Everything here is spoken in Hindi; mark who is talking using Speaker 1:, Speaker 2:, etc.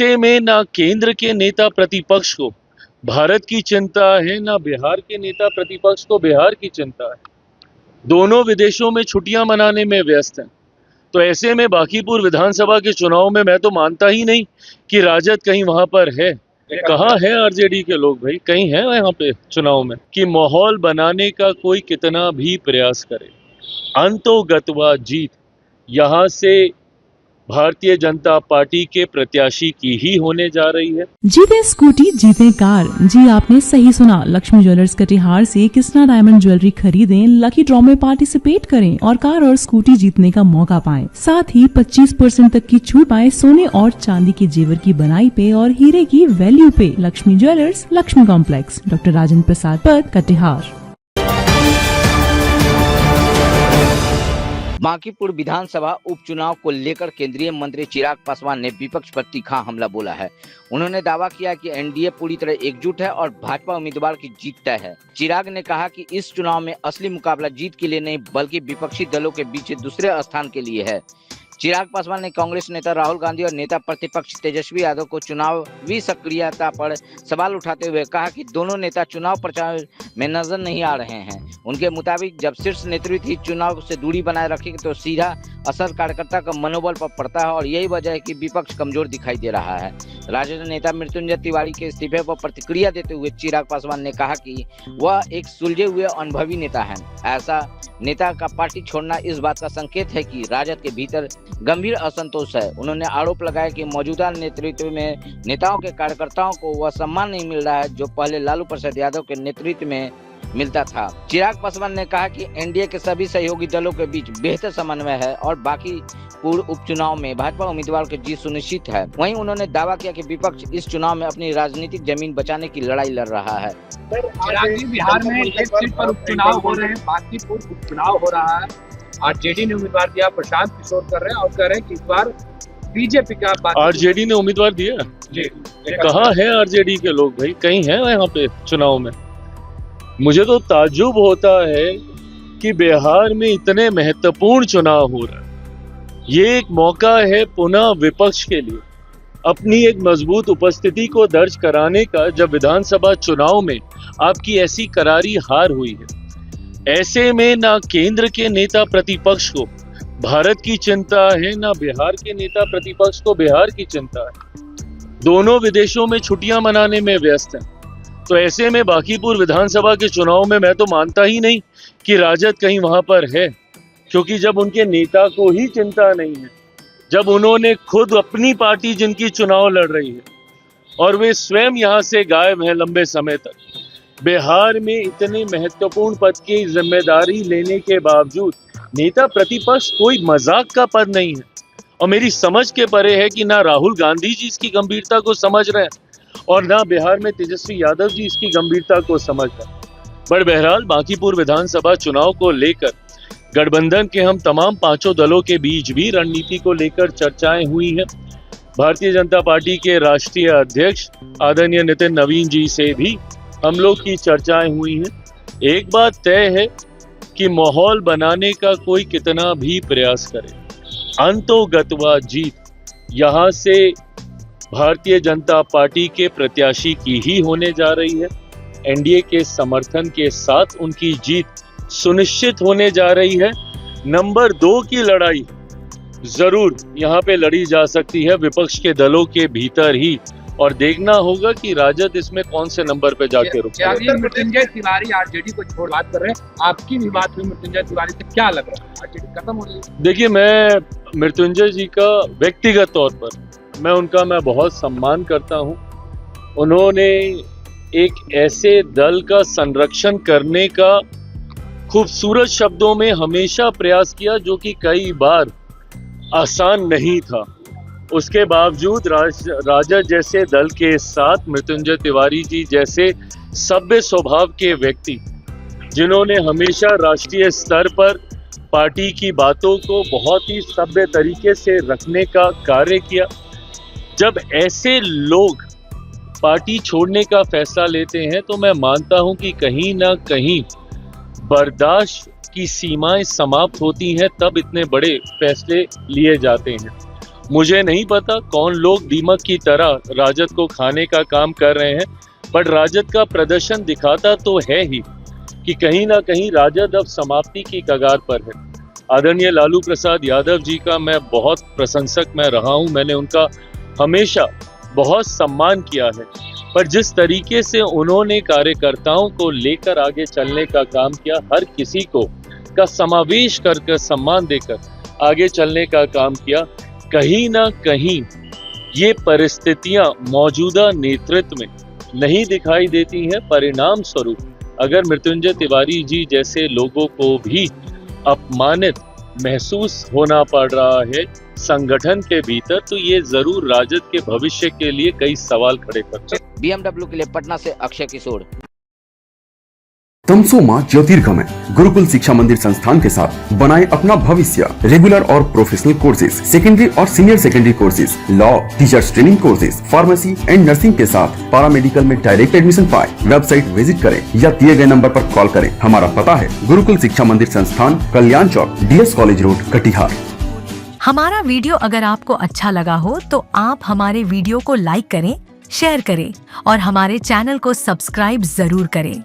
Speaker 1: ऐसे में ना केंद्र के नेता प्रतिपक्ष को भारत की चिंता है, ना बिहार के नेता प्रतिपक्ष को बिहार की चिंता है। दोनों विदेशों में छुट्टियां मनाने में व्यस्त हैं। तो ऐसे में बांकीपुर विधानसभा के चुनाव में मैं तो मानता ही नहीं कि राजद कहीं वहां पर है। कहाँ है आरजेडी के लोग भाई? कहीं है यहाँ पे चुनाव में कि माहौल बनाने का कोई कितना भी प्रयास करे, अंतोगत्वा जीत यहाँ से भारतीय जनता पार्टी के प्रत्याशी की ही होने जा रही है।
Speaker 2: जीते स्कूटी जीते कार। जी आपने सही सुना। लक्ष्मी ज्वेलर्स कटिहार से कृष्णा डायमंड ज्वेलरी खरीदें, लकी ड्रॉ में पार्टिसिपेट करें और कार और स्कूटी जीतने का मौका पाएं। साथ ही 25% तक की छूट पाएं सोने और चांदी के जेवर की बनाई पे और हीरे की वैल्यू पे। Lakshmi jewellers, Lakshmi complex, doctor Rajendra Prasad Path, Katihar.
Speaker 3: Bankipur विधानसभा उपचुनाव को लेकर केंद्रीय मंत्री चिराग पासवान ने विपक्ष पर तीखा हमला बोला है। उन्होंने दावा किया कि एनडीए पूरी तरह एकजुट है और भाजपा उम्मीदवार की जीत तय है। चिराग ने कहा कि इस चुनाव में असली मुकाबला जीत के लिए नहीं बल्कि विपक्षी दलों के बीच दूसरे स्थान के लिए है। चिराग पासवान ने कांग्रेस नेता राहुल गांधी और नेता प्रतिपक्ष तेजस्वी यादव को चुनावी सक्रियता पर सवाल उठाते हुए कहा कि दोनों नेता चुनाव प्रचार में नजर नहीं आ रहे हैं। उनके मुताबिक जब शीर्ष नेतृत्व ही चुनाव से दूरी बनाए रखेगी तो सीधा असर कार्यकर्ता का मनोबल पर पड़ता है और यही वजह है कि विपक्ष कमजोर दिखाई दे रहा है। राजद नेता मृत्युंजय तिवारी के इस्तीफे पर प्रतिक्रिया देते हुए चिराग पासवान ने कहा कि वह एक सुलझे हुए अनुभवी नेता है। ऐसा नेता का पार्टी छोड़ना इस बात का संकेत है कि राजद के भीतर गंभीर असंतोष है। उन्होंने आरोप लगाया कि मौजूदा नेतृत्व में नेताओं के कार्यकर्ताओं को वह सम्मान नहीं मिल रहा है जो पहले लालू प्रसाद यादव के नेतृत्व में मिलता था। चिराग पासवान ने कहा कि एनडीए के सभी सहयोगी दलों के बीच बेहतर समन्वय है और बांकीपुर उपचुनाव में भाजपा उम्मीदवार की जीत सुनिश्चित है। वहीं उन्होंने दावा किया कि विपक्ष इस चुनाव में अपनी राजनीतिक जमीन बचाने की लड़ाई लड़ रहा है।
Speaker 4: बिहार में एक सीट पर उपचुनाव हो रहे हैं, बांकीपुर उपचुनाव हो रहा है। आरजेडी ने उम्मीदवार दिया, प्रशांत किशोर कर रहे हैं और कह रहे हैं कि इस बार बीजेपी का।
Speaker 1: आरजेडी ने उम्मीदवार दिया जी? कहाँ है आरजेडी के लोग भाई? कहीं है यहाँ पे चुनाव में? मुझे तो ताज्जुब होता है कि बिहार में इतने महत्वपूर्ण चुनाव हो रहा है। ये एक मौका है पुनः विपक्ष के लिए अपनी एक मजबूत उपस्थिति को दर्ज कराने का, जब विधानसभा चुनाव में आपकी ऐसी करारी हार हुई है। ऐसे में ना केंद्र के नेता प्रतिपक्ष को भारत की चिंता है, ना बिहार के नेता प्रतिपक्ष को बिहार की चिंता है। दोनों विदेशों में छुट्टियां मनाने में व्यस्त हैं। तो ऐसे में बांकीपुर विधानसभा के चुनाव में मैं तो मानता ही नहीं कि राजद कहीं वहां पर है, क्योंकि जब उनके नेता को ही चिंता नहीं है, जब उन्होंने खुद अपनी पार्टी जिनकी चुनाव लड़ रही है और वे स्वयं यहाँ से गायब हैं लंबे समय तक, बिहार में इतने महत्वपूर्ण पद की जिम्मेदारी लेने के बावजूद नेता प्रतिपक्ष कोई मजाक का पद नहीं है। और मेरी समझ के परे है कि ना राहुल गांधी जी इसकी गंभीरता को समझ रहे हैं और ना बिहार में तेजस्वी यादव जी इसकी गंभीरता को समझ रहे हैं। पर बहरहाल बांकीपुर विधानसभा चुनाव को लेकर गठबंधन के हम तमाम पांचों दलों के बीच भी रणनीति को लेकर चर्चाएं हुई हैं। भारतीय जनता पार्टी के राष्ट्रीय अध्यक्ष आदरणीय नितिन नवीन जी से भी हम लोग की चर्चाएं हुई हैं। एक बात तय है कि माहौल बनाने का कोई कितना भी प्रयास करे, अंतोगत्वा जीत यहाँ से भारतीय जनता पार्टी के प्रत्याशी की ही होने जा रही है। एनडीए के समर्थन के साथ उनकी जीत सुनिश्चित होने जा रही है। नंबर 2 की लड़ाई जरूर यहाँ पे लड़ी जा सकती है विपक्ष के दलों के भीतर ही, और देखना होगा कि राजद इसमें कौन से नंबर पे जाके रुकता है।
Speaker 4: मृत्युंजय तिवारी आरजेडी को छोड़ बात कर रहे हैं, आपकी भी बात हुई मृत्युंजय तिवारी से, क्या लग रहा है आरजेडी खत्म हो रही है?
Speaker 1: देखिए, मैं मृत्युंजय जी का व्यक्तिगत तौर पर मैं बहुत सम्मान करता हूँ। उन्होंने एक ऐसे दल का संरक्षण करने का खूबसूरत शब्दों में हमेशा प्रयास किया जो कि कई बार आसान नहीं था। उसके बावजूद राजद जैसे दल के साथ मृत्युंजय तिवारी जी जैसे सभ्य स्वभाव के व्यक्ति, जिन्होंने हमेशा राष्ट्रीय स्तर पर पार्टी की बातों को बहुत ही सभ्य तरीके से रखने का कार्य किया, जब ऐसे लोग पार्टी छोड़ने का फैसला लेते हैं तो मैं मानता हूं कि कहीं ना कहीं बर्दाश्त की सीमाएं समाप्त होती हैं, तब इतने बड़े फैसले लिए जाते हैं। मुझे नहीं पता कौन लोग दीमक की तरह राजद को खाने का काम कर रहे हैं, बट राजद का प्रदर्शन दिखाता तो है ही कि कहीं ना कहीं राजद अब समाप्ति की कगार पर है। आदरणीय लालू प्रसाद यादव जी का मैं बहुत प्रशंसक मैं रहा हूं, मैंने उनका हमेशा बहुत सम्मान किया है, पर जिस तरीके से उन्होंने कार्यकर्ताओं को लेकर आगे चलने का काम किया, हर किसी को का समावेश कर सम्मान देकर आगे चलने का काम किया, कहीं ना कहीं ये परिस्थितियां मौजूदा नेतृत्व में नहीं दिखाई देती हैं। परिणाम स्वरूप अगर मृत्युंजय तिवारी जी जैसे लोगों को भी अपमानित महसूस होना पड़ रहा है संगठन के भीतर, तो ये जरूर राजद के भविष्य के लिए कई सवाल खड़े करता है।
Speaker 3: BMW के लिए पटना से अक्षय किशोर।
Speaker 5: तमसोमा ज्योतिर्गमय गुरुकुल शिक्षा मंदिर संस्थान के साथ बनाए अपना भविष्य। रेगुलर और प्रोफेशनल कोर्सेज, सेकेंडरी और senior secondary courses, law, teachers training courses, pharmacy and nursing के साथ पैरामेडिकल में डायरेक्ट एडमिशन पाए। वेबसाइट विजिट करें या दिए गए नंबर पर कॉल करें। हमारा पता है गुरुकुल शिक्षा मंदिर संस्थान, कल्याण चौक, DS कॉलेज रोड, कटिहार।
Speaker 6: हमारा वीडियो अगर आपको अच्छा लगा हो तो आप हमारे वीडियो को लाइक करें, शेयर करें और हमारे चैनल को सब्सक्राइब जरूर करें।